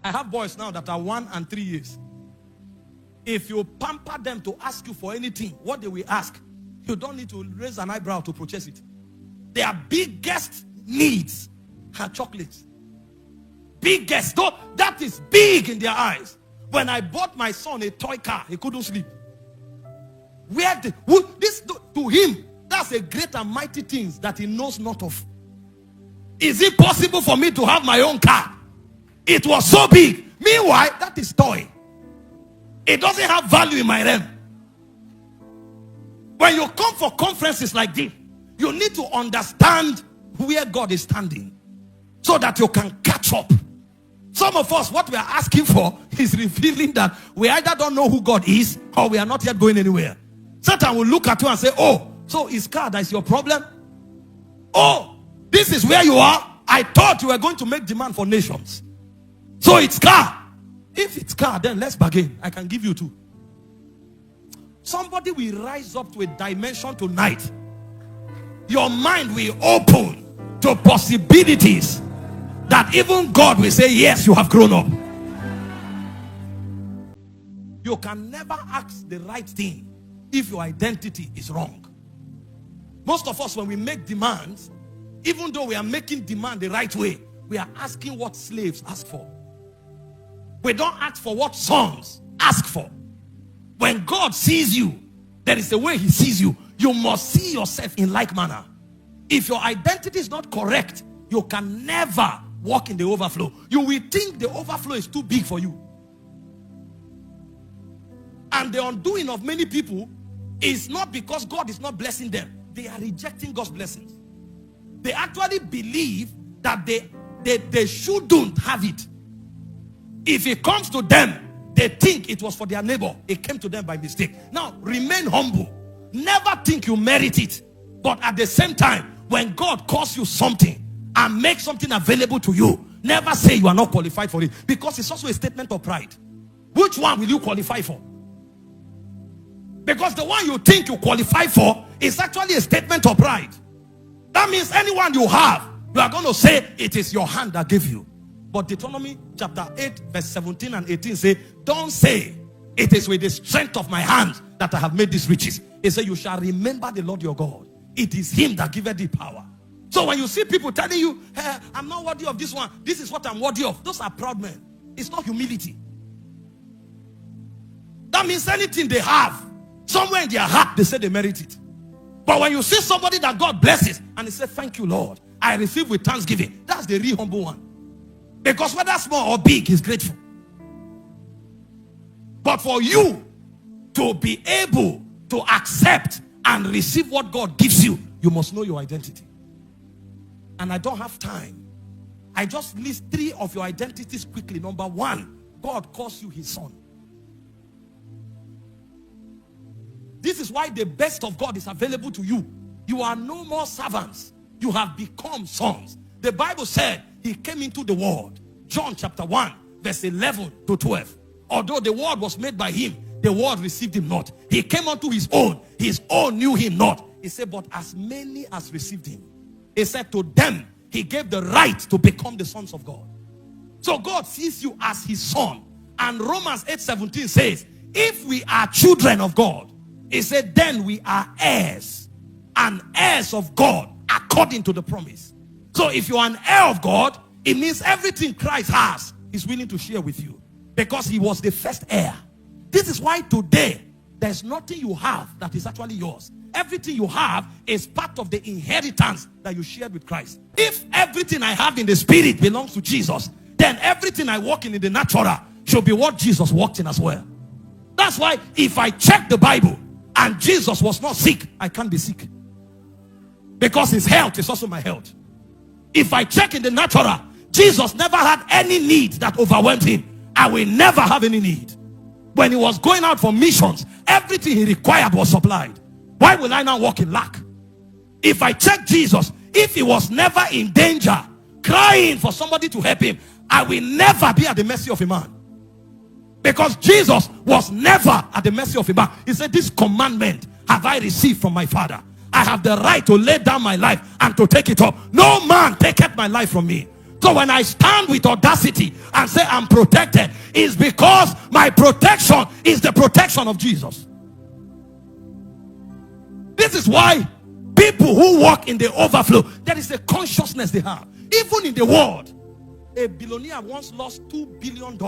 I have boys now that are 1 and 3 years. If you pamper them to ask you for anything, what they will ask, you don't need to raise an eyebrow to purchase it. Their biggest needs are chocolates. Biggest. That is big in their eyes. When I bought my son a toy car, he couldn't sleep. To him, that's a great and mighty things that he knows not of. Is it possible for me to have my own car? It was so big. Meanwhile, that is toy. It doesn't have value in my realm. When you come for conferences like this, you need to understand where God is standing so that you can catch up. Some of us, what we are asking for is revealing that we either don't know who God is or we are not yet going anywhere. Satan will look at you and say, oh, so it's car that is your problem? Oh, this is where you are? I thought you were going to make demand for nations. So it's car. If it's car, then let's bargain. I can give you two. Somebody will rise up to a dimension tonight. Your mind will open to possibilities that even God will say, yes, you have grown up. You can never ask the right thing if your identity is wrong. Most of us, when we make demands, even though we are making demand the right way, we are asking what slaves ask for. We don't ask for what sons ask for. When God sees you, there is a way he sees you. You must see yourself in like manner. If your identity is not correct, you can never walk in the overflow. You will think the overflow is too big for you. And the undoing of many people is not because God is not blessing them. They are rejecting God's blessings. They actually believe that they shouldn't have it. If it comes to them, they think it was for their neighbor. It came to them by mistake. Now, remain humble. Never think you merit it. But at the same time, when God calls you something and makes something available to you, never say you are not qualified for it. Because it's also a statement of pride. Which one will you qualify for? Because the one you think you qualify for is actually a statement of pride. That means anyone you have, you are going to say it is your hand that gave you. But Deuteronomy chapter 8 verse 17 and 18 say, don't say it is with the strength of my hand that I have made these riches. It says you shall remember the Lord your God. It is him that giveth thee power. So when you see people telling you, hey, I'm not worthy of this one, this is what I'm worthy of, those are proud men. It's not humility. That means anything they have, somewhere in their heart, they say they merit it. But when you see somebody that God blesses and they say, thank you, Lord, I receive with thanksgiving, that's the real humble one. Because whether small or big, he's grateful. But for you to be able to accept and receive what God gives you, you must know your identity. And I don't have time. I just list 3 of your identities quickly. Number 1, God calls you his son. This is why the best of God is available to you. You are no more servants. You have become sons. The Bible said he came into the world. John chapter 1 verse 11 to 12. Although the word was made by him, the world received him not. He came unto his own knew him not. He said, but as many as received him, he said to them, he gave the right to become the sons of God. So God sees you as his son. And Romans 8:17 says, if we are children of God, he said, then we are heirs, and heirs of God according to the promise. So if you are an heir of God, it means everything Christ has, he's willing to share with you. Because he was the first heir. This is why today, there's nothing you have that is actually yours. Everything you have is part of the inheritance that you shared with Christ. If everything I have in the spirit belongs to Jesus, then everything I walk in the natural should be what Jesus walked in as well. That's why if I check the Bible and Jesus was not sick, I can't be sick. Because his health is also my health. If I check in the natural, Jesus never had any need that overwhelmed him. I will never have any need. When he was going out for missions, everything he required was supplied. Why will I now walk in lack? If I check Jesus, if he was never in danger, crying for somebody to help him, I will never be at the mercy of a man. Because Jesus was never at the mercy of a man. He said, this commandment have I received from my Father. I have the right to lay down my life and to take it up. No man taketh my life from me. So when I stand with audacity and say I'm protected, it's because my protection is the protection of Jesus. This is why people who walk in the overflow, there is a consciousness they have. Even in the world, a billionaire once lost $2 billion.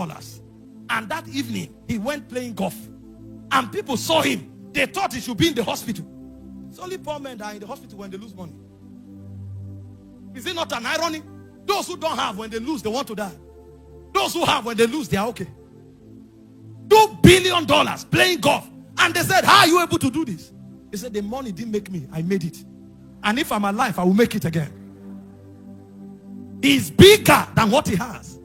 And that evening, he went playing golf. And people saw him. They thought he should be in the hospital. It's only poor men that are in the hospital when they lose money. Is it not an irony? Those who don't have, when they lose, they want to die. Those who have, when they lose, they are okay. $2 billion playing golf. And they said, how are you able to do this? He said, the money didn't make me. I made it. And if I'm alive, I will make it again. He's bigger than what he has.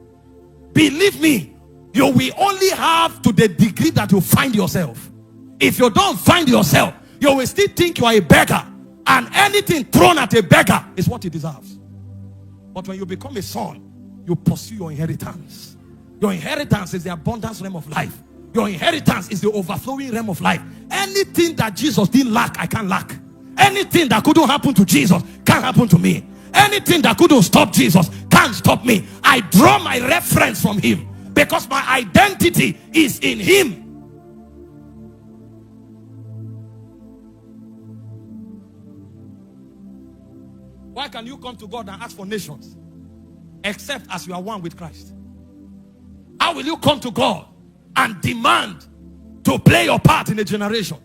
Believe me, you will only have to the degree that you find yourself. If you don't find yourself, you will still think you are a beggar. And anything thrown at a beggar is what he deserves. But when you become a son, you pursue your inheritance. Your inheritance is the abundance realm of life. Your inheritance is the overflowing realm of life. Anything that Jesus didn't lack, I can't lack. Anything that couldn't happen to Jesus can't happen to me. Anything that couldn't stop Jesus can't stop me. I draw my reference from him because my identity is in him. Why can you come to God and ask for nations except as you are one with Christ? How will you come to God and demand to play your part in a generation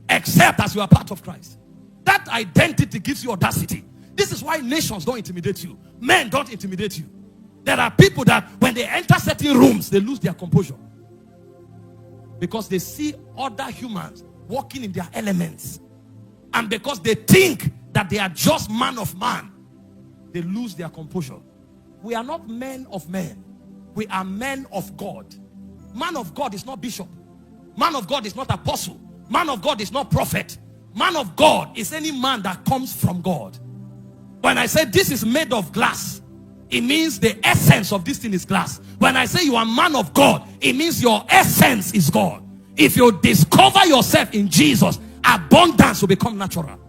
except as you are part of Christ? That identity gives you audacity. This is why nations don't intimidate you. Men don't intimidate you. There are people that when they enter certain rooms, they lose their composure. Because they see other humans walking in their elements. And because they think that they are just man of man, they lose their composure. We are not men of men. We are men of God. Man of God is not bishop. Man of God is not apostle. Man of God is not prophet. Man of God is any man that comes from God. When I say this is made of glass, it means the essence of this thing is glass. When I say you are man of God, it means your essence is God. If you discover yourself in Jesus, abundance will become natural.